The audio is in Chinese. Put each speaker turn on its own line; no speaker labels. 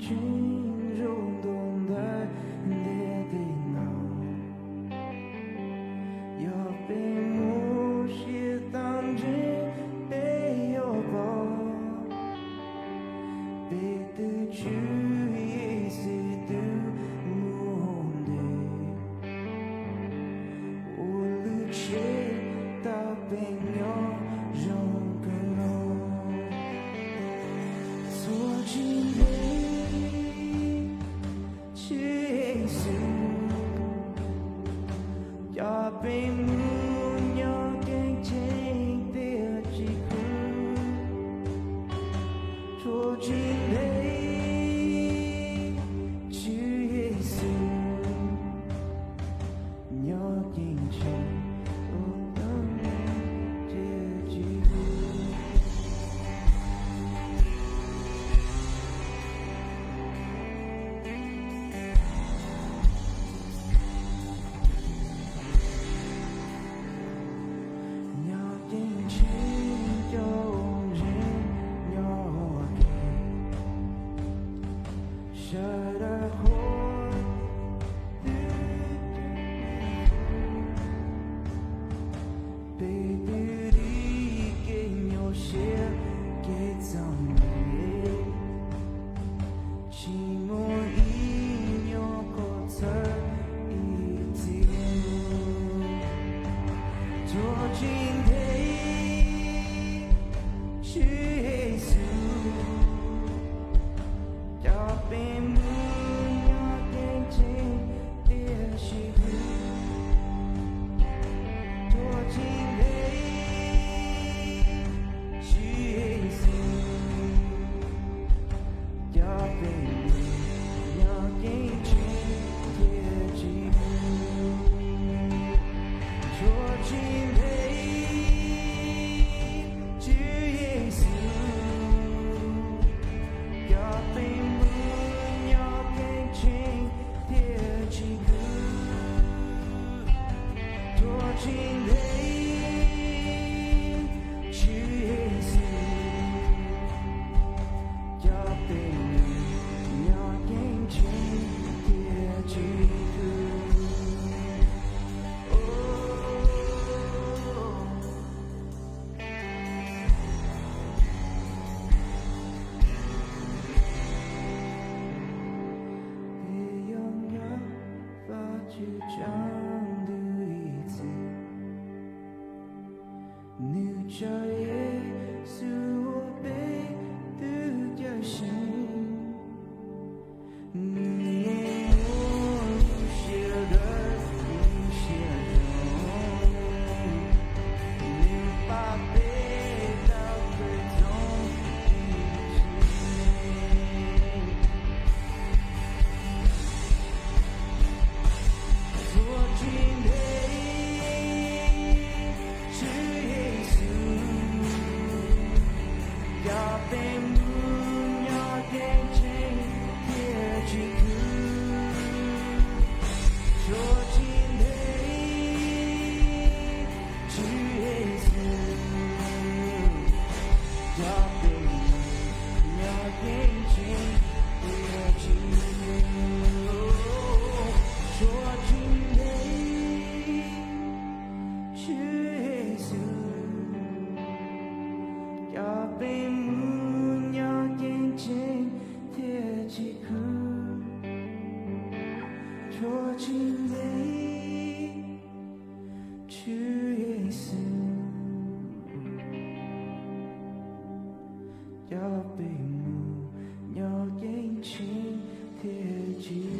情冲动的跌跌闹，要被某些当真被拥抱，被得去一丝的梦里，无路去到被鸟让更老，错进你去死，要被母鸟给亲的几个，错进你去死，鸟眼睛都能结局。鸟眼睛有人要给，舍得活的被地里给描写给脏的，寂寞一有过侧一天，做今天去死，要被母鸟眼睛的习惯，做今天去死，要被母鸟眼睛的习惯，做今天去死，要被母鸟眼睛的习惯，做今天去死，要被母鸟眼睛的习惯。别拥有发去这样的一次，你这也是我被的决心，你我有些人有些人，你把背到最终一起，做今天去死，要被母鸟眼睛的几个，做今天去死，要被母鸟眼睛的几个，做今天去死，要被母鸟眼睛的几个，做今天去死，要被母鸟眼睛的几个。